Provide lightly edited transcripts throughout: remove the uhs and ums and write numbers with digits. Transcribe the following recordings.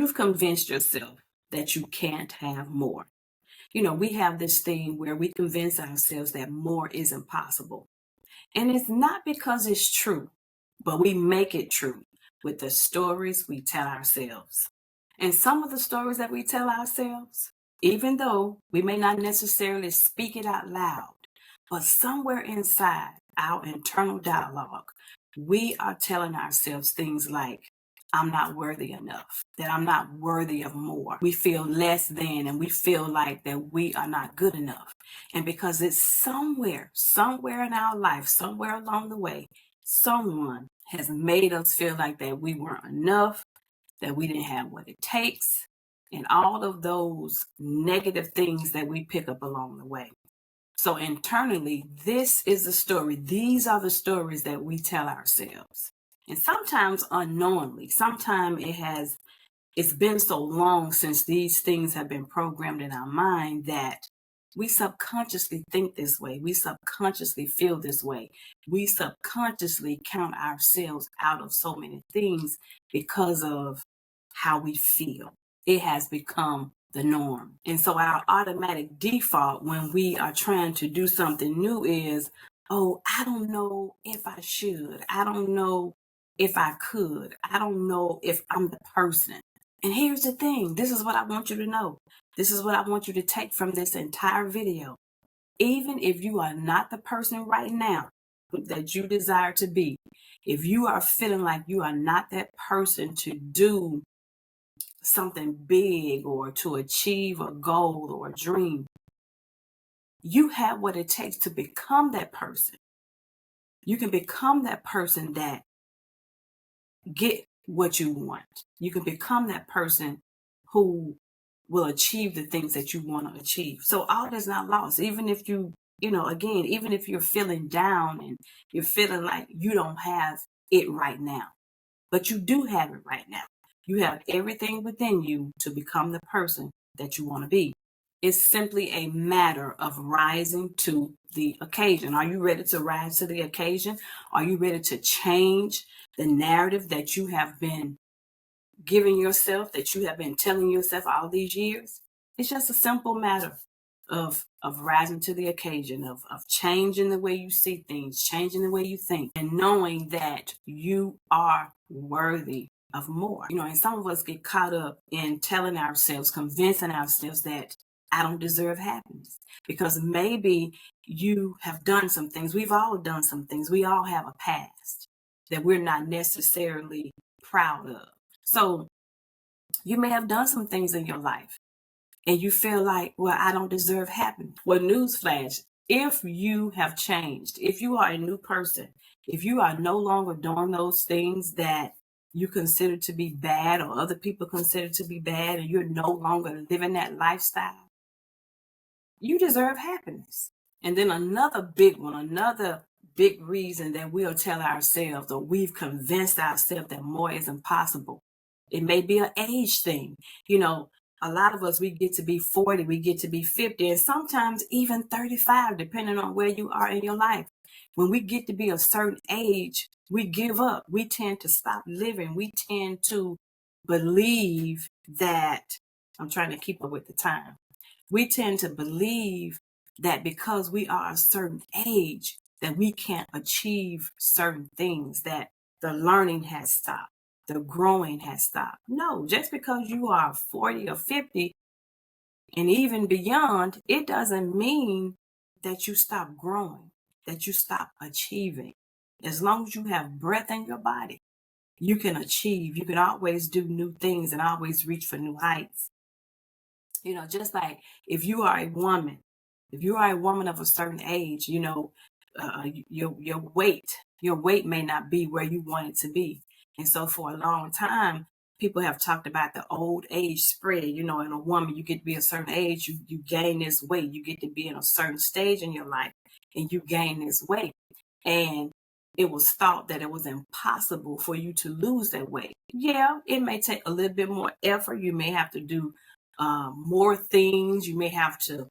You've convinced yourself that you can't have more. We have this thing where we convince ourselves that more is impossible. And it's not because it's true, but we make it true with the stories we tell ourselves. And some of the stories that we tell ourselves, even though we may not necessarily speak it out loud, but somewhere inside our internal dialogue, we are telling ourselves things like, I'm not worthy enough, that I'm not worthy of more. We feel less than, and we feel like that we are not good enough. And because it's somewhere in our life, somewhere along the way, someone has made us feel like that we weren't enough, that we didn't have what it takes, and all of those negative things that we pick up along the way. So internally, this is the story. These are the stories that we tell ourselves. And sometimes unknowingly, sometimes it's been so long since these things have been programmed in our mind that we subconsciously think this way. We subconsciously feel this way. We subconsciously count ourselves out of so many things because of how we feel. It has become the norm. And so our automatic default when we are trying to do something new is, oh, I don't know if I should. I don't know if I could. I don't know if I'm the person. And here's the thing. This is what I want you to know. This is what I want you to take from this entire video. Even if you are not the person right now that you desire to be, if you are feeling like you are not that person to do something big or to achieve a goal or a dream, you have what it takes to become that person. You can become that person that get what you want. You can become that person who will achieve the things that you want to achieve. So all is not lost. Even if even if you're feeling down and you're feeling like you don't have it right now, but you do have it right now. You have everything within you to become the person that you want to be. It's simply a matter of rising to the occasion. Are you ready to rise to the occasion? Are you ready to change the narrative that you have been giving yourself, that you have been telling yourself all these years? It's just a simple matter of rising to the occasion, of changing the way you see things, changing the way you think, and knowing that you are worthy of more. And some of us get caught up in telling ourselves, convincing ourselves that I don't deserve happiness, because maybe you have done some things. We've all done some things. We all have a past that we're not necessarily proud of. So you may have done some things in your life and you feel like, well, I don't deserve happiness. Well, newsflash, if you have changed, if you are a new person, if you are no longer doing those things that you consider to be bad or other people consider to be bad, and you're no longer living that lifestyle, you deserve happiness. And then another big one, another big reason that we'll tell ourselves, or we've convinced ourselves that more is impossible. It may be an age thing. A lot of us, we get to be 40, we get to be 50, and sometimes even 35, depending on where you are in your life. When we get to be a certain age, we give up. We tend to stop living. We tend to believe that, I'm trying to keep up with the time. We tend to believe that because we are a certain age, that we can't achieve certain things, that the learning has stopped, the growing has stopped. No, just because you are 40 or 50 and even beyond, it doesn't mean that you stop growing, that you stop achieving. As long as you have breath in your body, you can achieve. You can always do new things and always reach for new heights. Just like if you are a woman of a certain age, your weight may not be where you want it to be. And so for a long time, people have talked about the old age spread. In a woman, you get to be a certain age, you gain this weight. You get to be in a certain stage in your life and you gain this weight. And it was thought that it was impossible for you to lose that weight. Yeah, it may take a little bit more effort. You may have to do more things. You may have to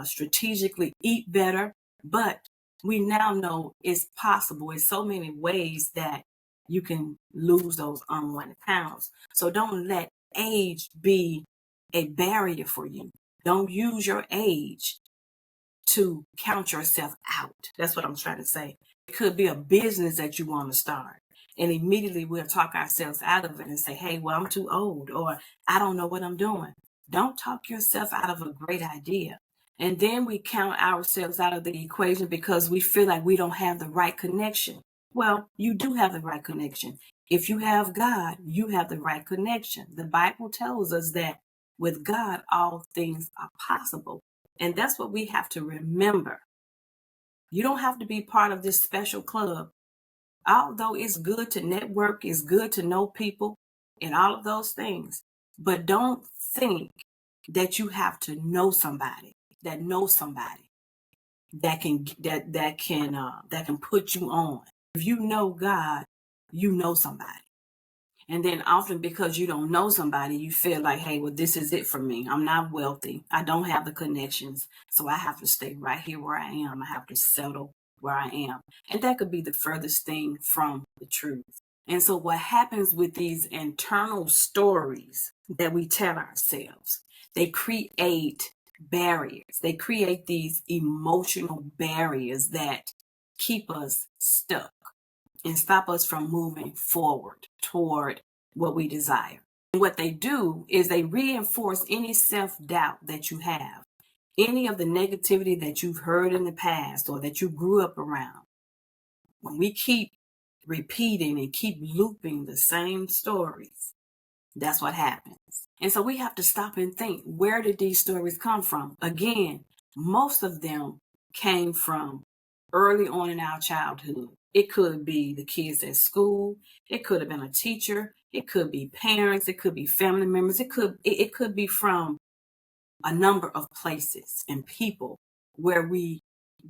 strategically eat better, but we now know it's possible in so many ways that you can lose those unwanted pounds. So don't let age be a barrier for you. Don't use your age to count yourself out. That's what I'm trying to say. It could be a business that you want to start. And immediately we'll talk ourselves out of it and say, hey, well, I'm too old, or I don't know what I'm doing. Don't talk yourself out of a great idea. And then we count ourselves out of the equation because we feel like we don't have the right connection. Well, you do have the right connection. If you have God, you have the right connection. The Bible tells us that with God, all things are possible. And that's what we have to remember. You don't have to be part of this special club. Although it's good to network, it's good to know people and all of those things. But don't think that you have to know somebody that knows somebody that can put you on. If you know God, you know somebody. And then often because you don't know somebody, you feel like, hey, well, this is it for me. I'm not wealthy. I don't have the connections. So I have to stay right here where I am. I have to settle where I am. And that could be the furthest thing from the truth. And so what happens with these internal stories that we tell ourselves, they create barriers. They create these emotional barriers that keep us stuck and stop us from moving forward toward what we desire. And what they do is they reinforce any self-doubt that you have, any of the negativity that you've heard in the past or that you grew up around. When we keep repeating and keep looping the same stories, that's what happens. And so we have to stop and think, where did these stories come from? Again, most of them came from early on in our childhood. It could be the kids at school. It could have been a teacher. It could be parents. It could be family members. It could be from a number of places and people where we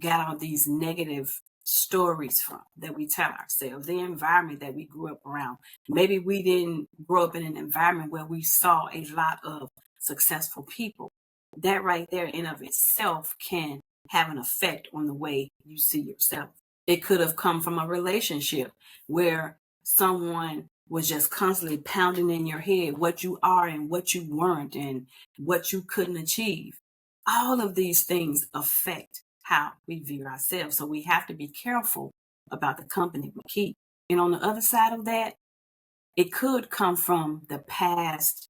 got all these negative stories from that we tell ourselves, the environment that we grew up around. Maybe we didn't grow up in an environment where we saw a lot of successful people. That right there in of itself can have an effect on the way you see yourself. It could have come from a relationship where someone was just constantly pounding in your head what you are and what you weren't and what you couldn't achieve. All of these things affect how we view ourselves. So we have to be careful about the company we keep. And on the other side of that, it could come from the past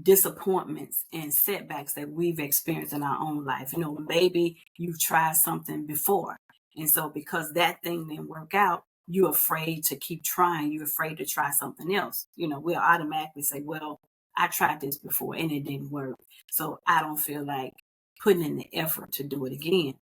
disappointments and setbacks that we've experienced in our own life. You know, maybe you've tried something before. And so because that thing didn't work out, you're afraid to keep trying. You're afraid to try something else. You know, we'll automatically say, well, I tried this before and it didn't work. So I don't feel like putting in the effort to do it again.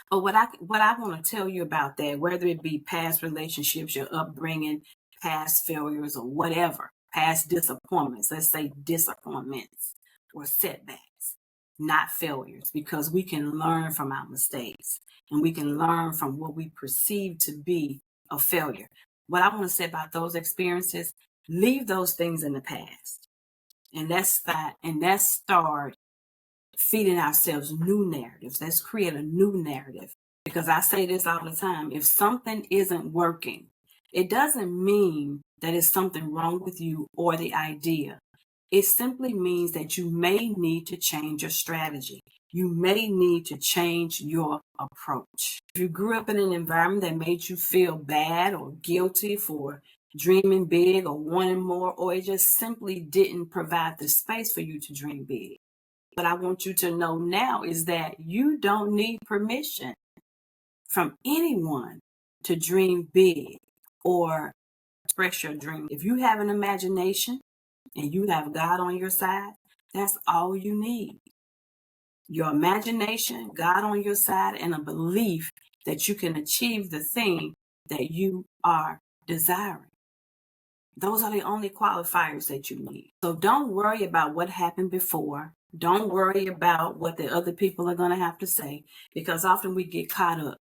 But what I want to tell you about that, whether it be past relationships, your upbringing, past failures, or whatever, past disappointments, let's say disappointments or setbacks, not failures, because we can learn from our mistakes and we can learn from what we perceive to be a failure. What I want to say about those experiences, leave those things in the past. And let's start feeding ourselves new narratives. Let's create a new narrative. Because I say this all the time, if something isn't working, it doesn't mean that it's something wrong with you or the idea. It simply means that you may need to change your strategy. You may need to change your approach. If you grew up in an environment that made you feel bad or guilty for dreaming big or wanting more, or it just simply didn't provide the space for you to dream big, what I want you to know now is that you don't need permission from anyone to dream big or express your dream. If you have an imagination and you have God on your side, that's all you need. Your imagination, God on your side, and a belief that you can achieve the thing that you are desiring. Those are the only qualifiers that you need. So don't worry about what happened before. Don't worry about what the other people are going to have to say, because often we get caught up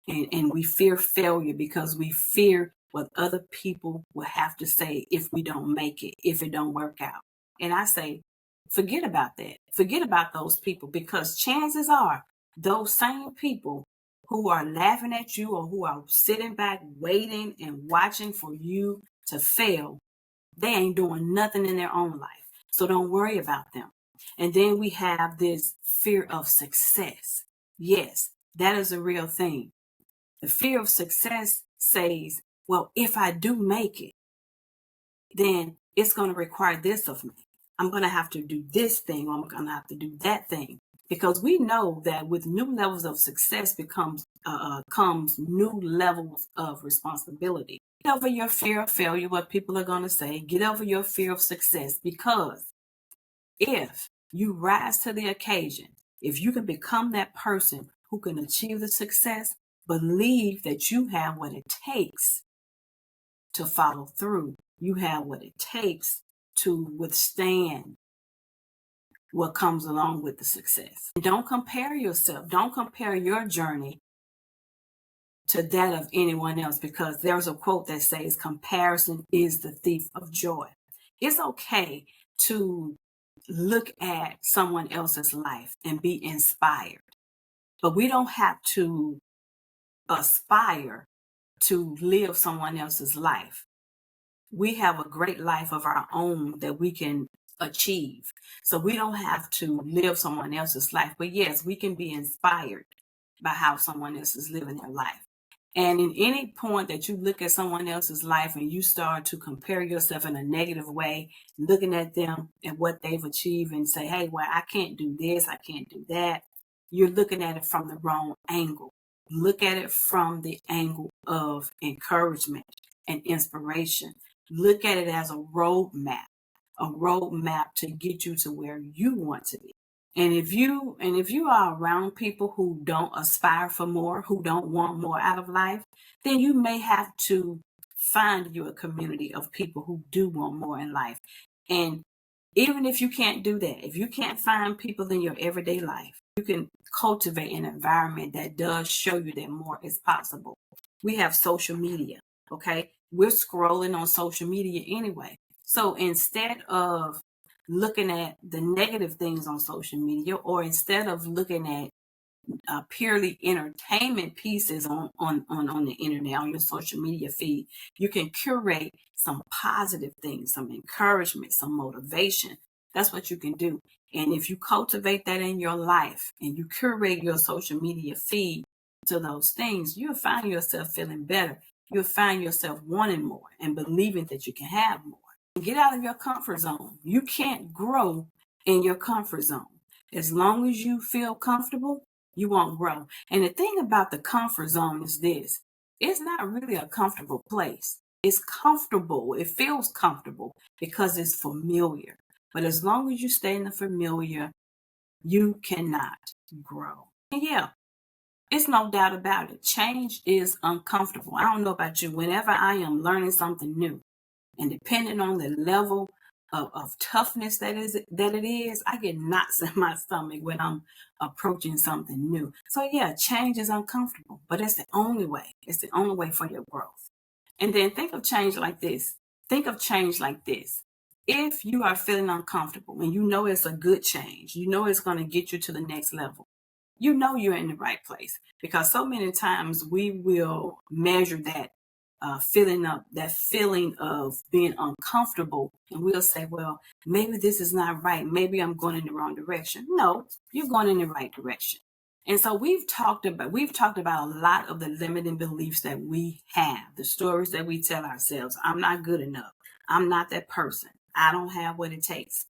and we fear failure because we fear what other people will have to say if we don't make it, if it don't work out. And I say, forget about that. Forget about those people, because chances are those same people who are laughing at you or who are sitting back waiting and watching for you to fail They ain't doing nothing in their own life. So don't worry about them. And then we have this fear of success. Yes, that is a real thing. The fear of success says, well, if I do make it, then it's going to require this of me. I'm going to have to do this thing, or I'm going to have to do that thing. Because we know that with new levels of success comes new levels of responsibility. Get over your fear of failure, what people are going to say. Get over your fear of success, because if you rise to the occasion, if you can become that person who can achieve the success, believe that you have what it takes to follow through. You have what it takes to withstand what comes along with the success. Don't compare yourself. Don't compare your journey to that of anyone else, because there's a quote that says, comparison is the thief of joy. It's okay to look at someone else's life and be inspired, but we don't have to aspire to live someone else's life. We have a great life of our own that we can achieve. So we don't have to live someone else's life. But yes, we can be inspired by how someone else is living their life. And in any point that you look at someone else's life and you start to compare yourself in a negative way, looking at them and what they've achieved and say, hey, well, I can't do this, I can't do that, you're looking at it from the wrong angle. Look at it from the angle of encouragement and inspiration. Look at it as a roadmap to get you to where you want to be. And if you are around people who don't aspire for more, who don't want more out of life, then you may have to find you a community of people who do want more in life. And even if you can't do that, if you can't find people in your everyday life, you can cultivate an environment that does show you that more is possible. We have social media, okay? We're scrolling on social media anyway. So instead of looking at the negative things on social media, or instead of looking at purely entertainment pieces on the internet, on your social media feed, you can curate some positive things, some encouragement, some motivation. That's what you can do. And if you cultivate that in your life and you curate your social media feed to those things, you'll find yourself feeling better. You'll find yourself wanting more and believing that you can have more. Get out of your comfort zone. You can't grow in your comfort zone. As long as you feel comfortable, you won't grow. And the thing about the comfort zone is this: it's not really a comfortable place. It's comfortable. It feels comfortable because it's familiar. But as long as you stay in the familiar, you cannot grow. And yeah, it's no doubt about it. Change is uncomfortable. I don't know about you. Whenever I am learning something new, and depending on the level of toughness that it is, I get knots in my stomach when I'm approaching something new. So yeah, change is uncomfortable, but it's the only way. It's the only way for your growth. And then think of change like this. Think of change like this. If you are feeling uncomfortable and you know it's a good change, you know it's going to get you to the next level, you know you're in the right place. Because so many times we will measure that feeling of being uncomfortable, and we'll say, well, maybe this is not right, maybe I'm going in the wrong direction. No, you're going in the right direction. And so we've talked about a lot of the limiting beliefs that we have, the stories that we tell ourselves. I'm not good enough, I'm not that person, I don't have what it takes.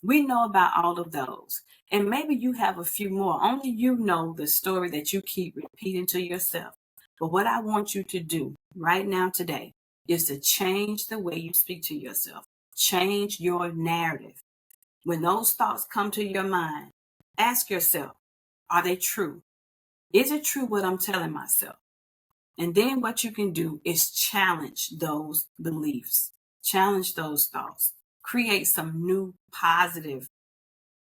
We know about all of those. And maybe you have a few more. Only you know the story that you keep repeating to yourself. But what I want you to do right now today is to change the way you speak to yourself. Change your narrative. When those thoughts come to your mind, ask yourself, are they true? Is it true what I'm telling myself? And then what you can do is challenge those beliefs, challenge those thoughts, create some new positive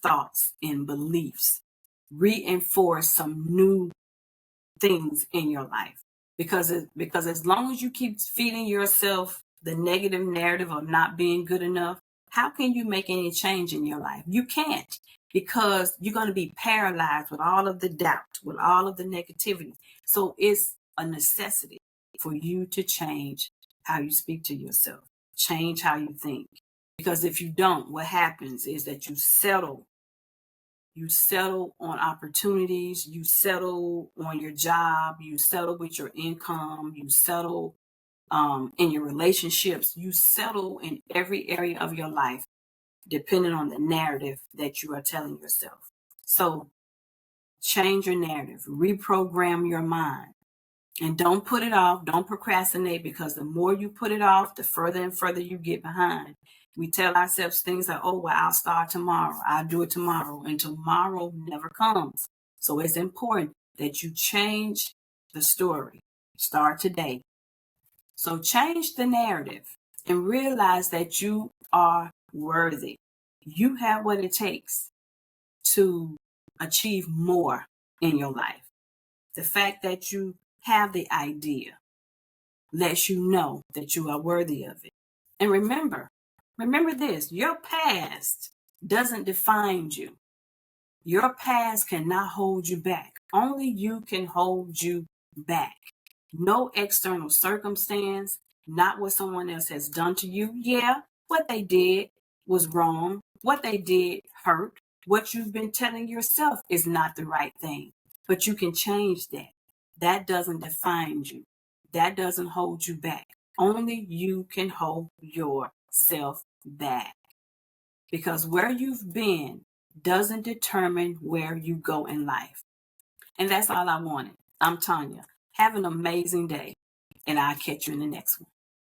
thoughts and beliefs, reinforce some new things in your life. Because as long as you keep feeding yourself the negative narrative of not being good enough, how can you make any change in your life? You can't, because you're going to be paralyzed with all of the doubt, with all of the negativity. So it's a necessity for you to change how you speak to yourself. Change how you think. Because if you don't, what happens is that you settle. You settle on opportunities, you settle on your job, you settle with your income, you settle in your relationships, you settle in every area of your life, depending on the narrative that you are telling yourself. So change your narrative, reprogram your mind, and don't put it off. Don't procrastinate, because the more you put it off, the further and further you get behind. We tell ourselves things like, oh, well, I'll start tomorrow. I'll do it tomorrow. And tomorrow never comes. So it's important that you change the story. Start today. So change the narrative and realize that you are worthy. You have what it takes to achieve more in your life. The fact that you have the idea lets you know that you are worthy of it. And remember this, your past doesn't define you. Your past cannot hold you back. Only you can hold you back. No external circumstance, not what someone else has done to you. Yeah, what they did was wrong. What they did hurt. What you've been telling yourself is not the right thing. But you can change that. That doesn't define you. That doesn't hold you back. Only you can hold yourself back. Because where you've been doesn't determine where you go in life. And that's all I wanted. I'm Tanya. Have an amazing day, and I'll catch you in the next one.